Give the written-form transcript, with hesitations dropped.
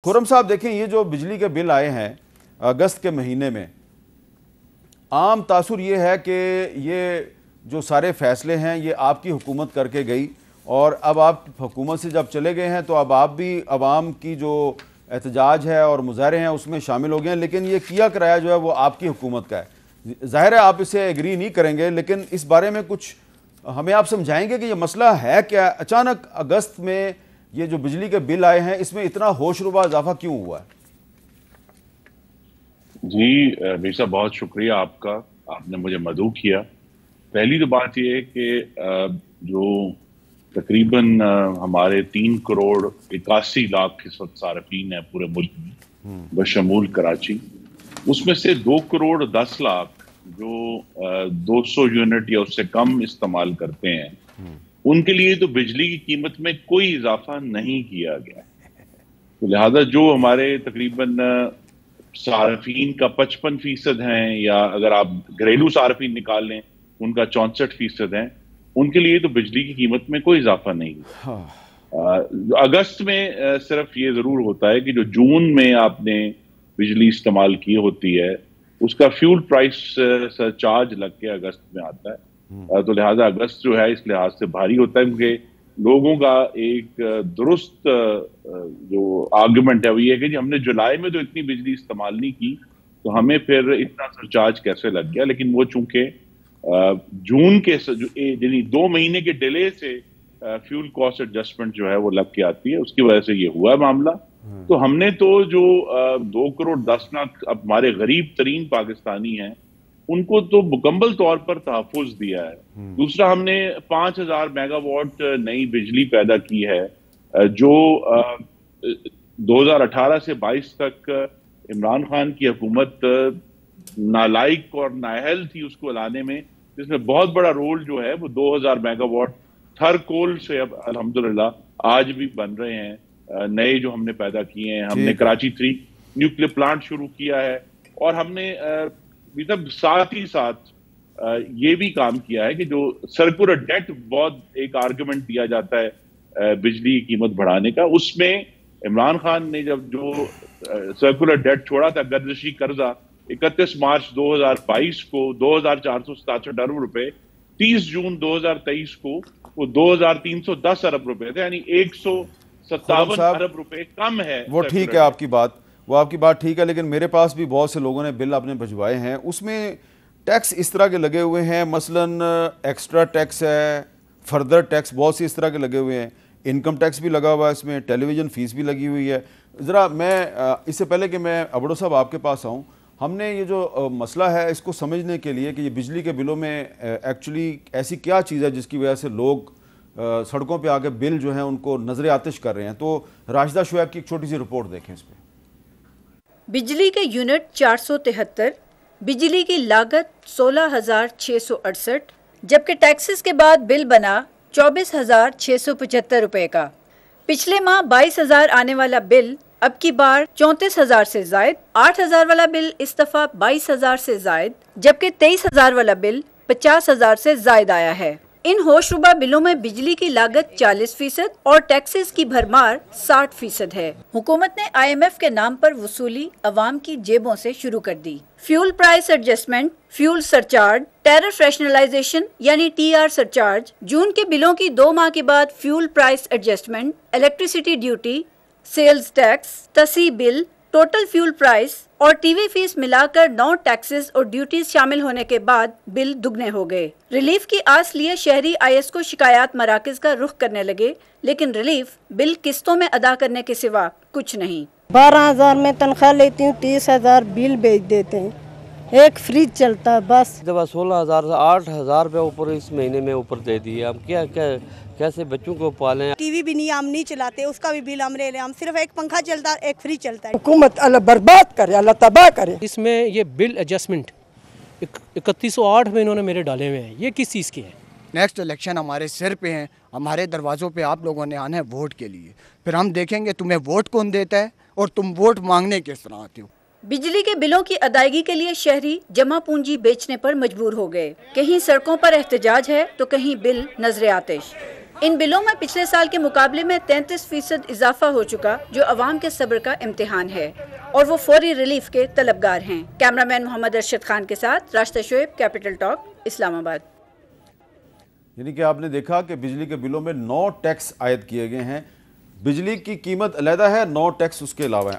खुर्रम साहब देखें, ये जो बिजली के बिल आए हैं अगस्त के महीने में, आम तासुर ये है कि ये जो सारे फैसले हैं ये आपकी हुकूमत करके गई और अब आप हुकूमत से जब चले गए हैं तो अब आप भी अवाम की जो एहतजाज है और मुजाहरे हैं उसमें शामिल हो गए हैं, लेकिन ये किया कराया जो है वो आपकी हुकूमत का है। ज़ाहिर है आप इसे एग्री नहीं करेंगे, लेकिन इस बारे में कुछ हमें आप समझाएंगे कि ये मसला है क्या? अचानक अगस्त में ये जो बिजली के बिल आए हैं इसमें इतना होशरुबा इजाफा क्यों हुआ है? जी मीर साहब, बहुत शुक्रिया आपका, आपने मुझे मदऊ किया। पहली तो बात यह है कि जो तकरीबन हमारे 3 करोड़ 81 लाख इस वक्त सार्फिन है पूरे मुल्क में बशमूल कराची, उसमें से 2 करोड़ 10 लाख जो 200 यूनिट या उससे कम इस्तेमाल करते हैं, उनके लिए तो बिजली की कीमत में कोई इजाफा नहीं किया गया। तो लिहाजा जो हमारे तकरीबन सार्फिन का 55% हैं, या अगर आप घरेलू सार्फिन निकाल लें उनका 64% है, उनके लिए तो बिजली की कीमत में कोई इजाफा नहीं हुआ। अगस्त में सिर्फ ये जरूर होता है कि जो जून में आपने बिजली इस्तेमाल की होती है उसका फ्यूल प्राइस सरचार्ज लग के अगस्त में आता है। तो लिहाजा अगस्त जो है इस लिहाज से भारी होता है, क्योंकि लोगों का एक दुरुस्त जो आर्गुमेंट है वो ये है कि जी हमने जुलाई में तो इतनी बिजली इस्तेमाल नहीं की तो हमें फिर इतना सरचार्ज कैसे लग गया। लेकिन वो चूंकि जून के यानी 2 महीने के डिले से फ्यूल कॉस्ट एडजस्टमेंट जो है वो लग के आती है, उसकी वजह से ये हुआ मामला। तो हमने तो जो 2 करोड़ 10 लाख अब हमारे गरीब तरीन पाकिस्तानी हैं उनको तो मुकम्मल तौर पर तहफ़्फ़ुज़ दिया है। दूसरा, हमने 5000 मेगावाट नई बिजली पैदा की है, जो 2018 से 22 तक इमरान खान की हुकूमत नालायक और नाअहल थी उसको लाने में, जिसमें बहुत बड़ा रोल जो है वो 2000 मेगावाट थर कोल से अब अल्हम्दुलिल्लाह आज भी बन रहे हैं नए जो हमने पैदा किए हैं। हमने कराची 3 न्यूक्लियर प्लांट शुरू किया है और हमने मतलब साथ ही साथ ये भी काम किया है कि जो सर्कुलर डेट बहुत एक आर्गुमेंट दिया जाता है बिजली की कीमत बढ़ाने का, उसमें इमरान खान ने जब जो सर्कुलर डेट छोड़ा था, गर्दिशी कर्जा 31 मार्च 2022 को 2467 अरब रुपए, 30 जून 2023 को वो 2310 अरब रुपए थे, यानी 157 अरब रुपए कम है। वो ठीक है आपकी बात, वो आपकी बात ठीक है, लेकिन मेरे पास भी बहुत से लोगों ने बिल आपने भिजवाए हैं, उसमें टैक्स इस तरह के लगे हुए हैं, मसलन एक्स्ट्रा टैक्स है, फर्दर टैक्स बहुत से इस तरह के लगे हुए हैं, इनकम टैक्स भी लगा हुआ है, इसमें टेलीविज़न फ़ीस भी लगी हुई है। ज़रा मैं इससे पहले कि मैं अबड़ो साहब आपके पास आऊँ, हमने ये जो मसला है इसको समझने के लिए कि ये बिजली के बिलों में एक्चुअली ऐसी क्या चीज़ है जिसकी वजह से लोग सड़कों पे आके बिल जो है उनको नजर आतिश कर रहे हैं। तो राशिदा शुएब की एक छोटी सी रिपोर्ट देखें इस पर। बिजली के यूनिट 473, बिजली की लागत 16,668, जबकि टैक्सेस के बाद बिल बना 24,675 रुपए का। पिछले माह 22,000 आने वाला बिल अब की बार 34,000 से जायद, 8,000 वाला बिल इस दफा 22,000 से जायद, जबकि 23,000 वाला बिल 50,000 से जायद आया है। इन होशरुबा बिलों में बिजली की लागत 40% और टैक्सेस की भरमार 60% है। हुकूमत ने IMF के नाम पर वसूली अवाम की जेबों से शुरू कर दी। Fuel price adjustment, fuel surcharge, tariff rationalization यानी TR सरचार्ज, जून के बिलों की 2 माह के बाद fuel price adjustment, electricity duty, sales tax, तसी बिल, टोटल फ्यूल प्राइस और टीवी फीस मिलाकर 9 टैक्सेस और ड्यूटीज शामिल होने के बाद बिल दुगने हो गए। रिलीफ की आस लिए शहरी IS को शिकायत मराकज का रुख करने लगे, लेकिन रिलीफ बिल किस्तों में अदा करने के सिवा कुछ नहीं। 12,000 में तनख्वाह लेती हूँ, 30,000 बिल भेज देते हैं, एक फ्रिज चलता है बस। जब 16,000 से 8,000 रुपये ऊपर इस महीने में ऊपर दे दिए, हम क्या कैसे बच्चों को पालें। टीवी भी नहीं हम नहीं चलाते, उसका भी बिल हम ले लें, हम सिर्फ एक पंखा चलता है, एक फ्रिज चलता है। हुकूमत अल्लाह बर्बाद करे, अल्लाह तबाह करे। इसमें ये बिल एडजस्टमेंट 3108 में इन्होंने मेरे डाले हुए हैं, ये किस चीज़ के हैं? नेक्स्ट इलेक्शन हमारे सिर पे हैं, हमारे दरवाज़ों पे आप लोगों ने आना है वोट के लिए, फिर हम देखेंगे तुम्हें वोट कौन देता है और तुम वोट मांगने किस तरह आते हो। बिजली के बिलों की अदायगी के लिए शहरी जमा पूंजी बेचने पर मजबूर हो गए। कहीं सड़कों पर एहतजाज है तो कहीं बिल नजर आतिश। ان بلوں میں پچھلے سال کے مقابلے میں 33% اضافہ ہو چکا، جو عوام کے صبر کا امتحان ہے اور وہ فوری ریلیف کے طلبگار ہیں۔ کیمرامین محمد ارشد خان کے ساتھ راشدہ شعیب، کیپٹل ٹاک، اسلام آباد۔ یعنی کہ آپ نے دیکھا کہ بجلی کے بلوں میں 9 ٹیکس عائد کیے گئے ہیں، بجلی کی قیمت علیحدہ ہے، 9 ٹیکس اس کے علاوہ ہیں۔